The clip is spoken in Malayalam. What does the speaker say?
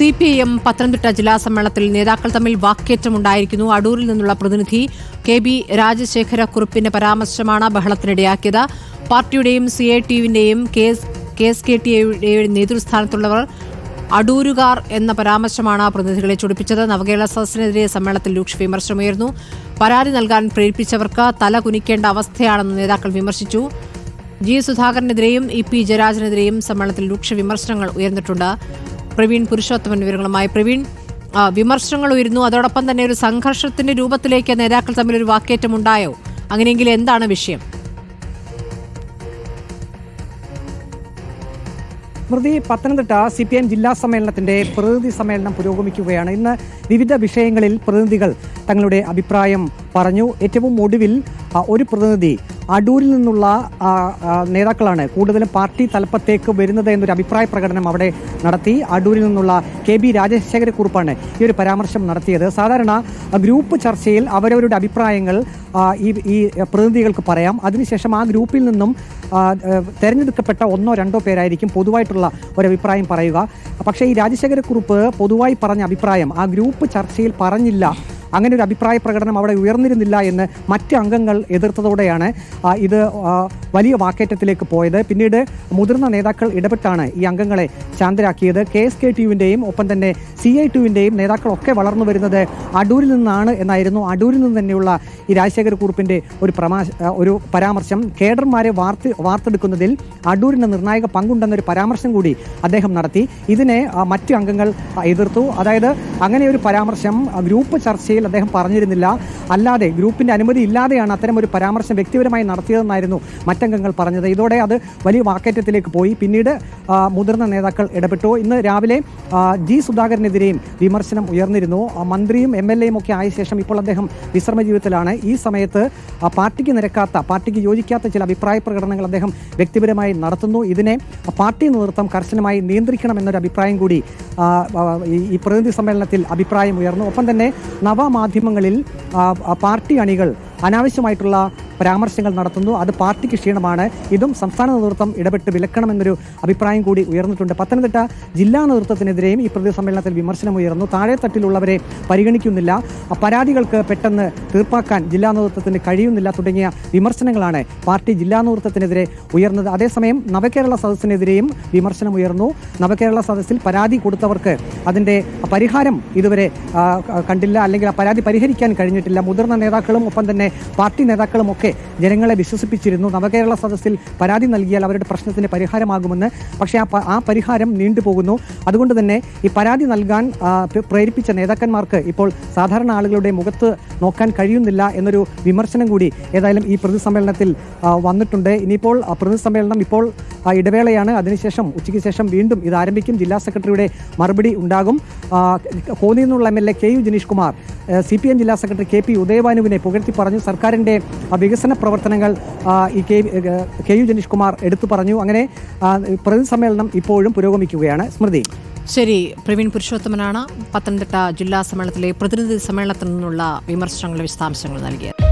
CPIM പത്തനംതിട്ട ജില്ലാ സമ്മേളനത്തിൽ നേതാക്കൾ തമ്മിൽ വാക്കേറ്റമുണ്ടായിരിക്കുന്നു. അടൂരിൽ നിന്നുള്ള പ്രതിനിധി KB രാജശേഖരക്കുറുപ്പിന്റെ പരാമർശമാണ് ബഹളത്തിനിടയാക്കിയത്. പാർട്ടിയുടെയും CITUവിന്റെയും KSKTAയുടെയും നേതൃസ്ഥാനത്തുള്ളവർ അടൂരുകാർ എന്ന പരാമർശമാണ് പ്രതിനിധികളെ ചൊടിപ്പിച്ചത്. നവകേരള സദസ്സിനെതിരെ സമ്മേളനത്തിൽ രൂക്ഷ വിമർശനമുയർന്നു. പരാതി നൽകാൻ പ്രേരിപ്പിച്ചവർക്ക് തല കുനിക്കേണ്ട അവസ്ഥയാണെന്ന് നേതാക്കൾ വിമർശിച്ചു. G. സുധാകരനെതിരെയും EP ജയരാജനെതിരെയും സമ്മേളനത്തിൽ രൂക്ഷ വിമർശനങ്ങൾ ഉയർന്നിട്ടുണ്ട്. പ്രവീൺ പുരുഷോത്തമൻ വിവരങ്ങളുമായി. പ്രവീൺ, വിമർശനങ്ങൾ ഉയരുന്നു, അതോടൊപ്പം തന്നെ ഒരു സംഘർഷത്തിന്റെ രൂപത്തിലേക്ക് നേതാക്കൾ തമ്മിൽ ഒരു വാക്കേറ്റം ഉണ്ടായോ? അങ്ങനെയെങ്കിൽ എന്താണ് വിഷയം? സ്മൃതി, പത്തനംതിട്ട CPIM ജില്ലാ സമ്മേളനത്തിന്റെ പ്രതിനിധി സമ്മേളനം പുരോഗമിക്കുകയാണ്. ഇന്ന് വിവിധ വിഷയങ്ങളിൽ പ്രതിനിധികൾ തങ്ങളുടെ അഭിപ്രായം പറഞ്ഞു. ഏറ്റവും ഒടുവിൽ ഒരു പ്രതിനിധി അടൂരിൽ നിന്നുള്ള നേതാക്കളാണ് കൂടുതലും പാർട്ടി തലപ്പത്തേക്ക് വരുന്നത് എന്നൊരു അഭിപ്രായ പ്രകടനം അവിടെ നടത്തി. അടൂരിൽ നിന്നുള്ള KB രാജശേഖരക്കുറുപ്പാണ് ഈ ഒരു പരാമർശം നടത്തിയത്. സാധാരണ ഗ്രൂപ്പ് ചർച്ചയിൽ അവരവരുടെ അഭിപ്രായങ്ങൾ ഈ പ്രതിനിധികൾക്ക് പറയാം. അതിനുശേഷം ആ ഗ്രൂപ്പിൽ നിന്നും തെരഞ്ഞെടുക്കപ്പെട്ട ഒന്നോ രണ്ടോ പേരായിരിക്കും പൊതുവായിട്ടുള്ള ഒരഭിപ്രായം പറയുക. പക്ഷേ ഈ രാജശേഖരക്കുറുപ്പ് പൊതുവായി പറഞ്ഞ അഭിപ്രായം ആ ഗ്രൂപ്പ് ചർച്ചയിൽ പറഞ്ഞില്ല. അങ്ങനെ ഒരു അഭിപ്രായ പ്രകടനം അവിടെ ഉയർന്നിരുന്നില്ല എന്ന് മറ്റ് അംഗങ്ങൾ എതിർത്തതോടെയാണ് ഇത് വലിയ വാക്കേറ്റത്തിലേക്ക് പോയത്. പിന്നീട് മുതിർന്ന നേതാക്കൾ ഇടപെട്ടാണ് ഈ അംഗങ്ങളെ ശാന്തരാക്കിയത്. KSKTUവിൻ്റെയും ഒപ്പം തന്നെ CITUവിൻ്റെയും നേതാക്കളൊക്കെ വളർന്നു വരുന്നത് അടൂരിൽ നിന്നാണ് എന്നായിരുന്നു. അടൂരിൽ നിന്ന് തന്നെയുള്ള ഈ രാജശേഖരക്കുറുപ്പിൻ്റെ ഒരു പരാമർശം കേഡർമാരെ വാർത്തെടുക്കുന്നതിൽ അടൂരിന് നിർണായക പങ്കുണ്ടെന്നൊരു പരാമർശം കൂടി അദ്ദേഹം നടത്തി. ഇതിനെ മറ്റ് അംഗങ്ങൾ എതിർത്തു. അതായത് അങ്ങനെ ഒരു പരാമർശം ഗ്രൂപ്പ് ചർച്ചയിൽ അദ്ദേഹം പറഞ്ഞിരുന്നില്ല, അല്ലാതെ ഗ്രൂപ്പിന്റെ അനുമതി ഇല്ലാതെയാണ് അത്തരം ഒരു പരാമർശം വ്യക്തിപരമായി നടത്തിയതെന്നായിരുന്നു മറ്റംഗങ്ങൾ പറഞ്ഞത്. ഇതോടെ അത് വലിയ വാക്കേറ്റത്തിലേക്ക് പോയി. പിന്നീട് മുതിർന്ന നേതാക്കൾ ഇടപെട്ടു. ഇന്ന് രാവിലെ G. സുധാകരനെതിരെയും വിമർശനം ഉയർന്നിരുന്നു. മന്ത്രിയും MLAയും ഒക്കെ ആയ ശേഷം ഇപ്പോൾ അദ്ദേഹം വിശ്രമ ജീവിതത്തിലാണ്. ഈ സമയത്ത് പാർട്ടിക്ക് യോജിക്കാത്ത ചില അഭിപ്രായ പ്രകടനങ്ങൾ അദ്ദേഹം വ്യക്തിപരമായി നടത്തുന്നു. ഇതിനെ പാർട്ടി നേതൃത്വം കർശനമായി നിയന്ത്രിക്കണമെന്നൊരു അഭിപ്രായം കൂടി ഈ പ്രതിനിധി സമ്മേളനത്തിൽ അഭിപ്രായം ഉയർന്നു. ഒപ്പം തന്നെ നവമാധ്യമങ്ങളിൽ പാർട്ടി അണികൾ അനാവശ്യമായിട്ടുള്ള പരാമർശങ്ങൾ നടത്തുന്നു. അത് പാർട്ടിക്ക് ക്ഷീണമാണ്. ഇതും സംസ്ഥാന നേതൃത്വം ഇടപെട്ട് വിലക്കണമെന്നൊരു അഭിപ്രായം കൂടി ഉയർന്നിട്ടുണ്ട്. പത്തനംതിട്ട ജില്ലാ നേതൃത്വത്തിനെതിരെയും ഈ പ്രതിനിധി സമ്മേളനത്തിൽ വിമർശനം ഉയർന്നു. താഴെത്തട്ടിലുള്ളവരെ പരിഗണിക്കുന്നില്ല, പരാതികൾക്ക് പെട്ടെന്ന് തീർപ്പാക്കാൻ ജില്ലാ നേതൃത്വത്തിന് കഴിയുന്നില്ല തുടങ്ങിയ വിമർശനങ്ങളാണ് പാർട്ടി ജില്ലാ നേതൃത്വത്തിനെതിരെ ഉയർന്നത്. അതേസമയം നവകേരള സദസ്സിനെതിരെയും വിമർശനം ഉയർന്നു. നവകേരള സദസ്സിൽ പരാതി കൊടുത്തവർക്ക് അതിൻ്റെ പരിഹാരം ഇതുവരെ കണ്ടില്ല, അല്ലെങ്കിൽ ആ പരാതി പരിഹരിക്കാൻ കഴിഞ്ഞിട്ടില്ല. മുതിർന്ന നേതാക്കളും ഒപ്പം തന്നെ പാർട്ടി നേതാക്കളും ഒക്കെ ജനങ്ങളെ വിശ്വസിപ്പിച്ചിരുന്നു നവകേരള സദസ്സിൽ പരാതി നൽകിയാൽ അവരുടെ പ്രശ്നത്തിന് പരിഹാരമാകുമെന്ന്. പക്ഷേ ആ പരിഹാരം നീണ്ടുപോകുന്നു. അതുകൊണ്ട് തന്നെ ഈ പരാതി നൽകാൻ പ്രേരിപ്പിച്ച നേതാക്കന്മാർക്ക് ഇപ്പോൾ സാധാരണ ആളുകളുടെ മുഖത്ത് നോക്കാൻ കഴിയുന്നില്ല എന്നൊരു വിമർശനം കൂടി ഏതായാലും ഈ പ്രതിനിധി സമ്മേളനത്തിൽ വന്നിട്ടുണ്ട്. ഇനിയിപ്പോൾ പ്രതിനിധി സമ്മേളനം ഇപ്പോൾ ഇടവേളയാണ്. അതിനുശേഷം ഉച്ചയ്ക്ക് ശേഷം വീണ്ടും ഇത് ആരംഭിക്കും. ജില്ലാ സെക്രട്ടറിയുടെ മറുപടി ഉണ്ടാകും. കോന്നിയിൽ നിന്നുള്ള MLA KU Janeesh Kumar CPIM ജില്ലാ സെക്രട്ടറി KP ഉദയഭാനുവിനെ പുകഴ്ത്തി പറഞ്ഞു. സർക്കാരിൻ്റെ വികസന പ്രവർത്തനങ്ങൾ ഈ KU ജനീഷ് കുമാർ എടുത്തു പറഞ്ഞു. അങ്ങനെ പ്രതിനിധി സമ്മേളനം ഇപ്പോഴും പുരോഗമിക്കുകയാണ്. സ്മൃതി. ശരി, പ്രവീൺ പുരുഷോത്തമനാണ് പത്തനംതിട്ട ജില്ലാ സമ്മേളനത്തിലെ പ്രതിനിധി സമ്മേളനത്തിൽ നിന്നുള്ള വിമർശനങ്ങളുടെ വിശദാംശങ്ങൾ നൽകിയത്.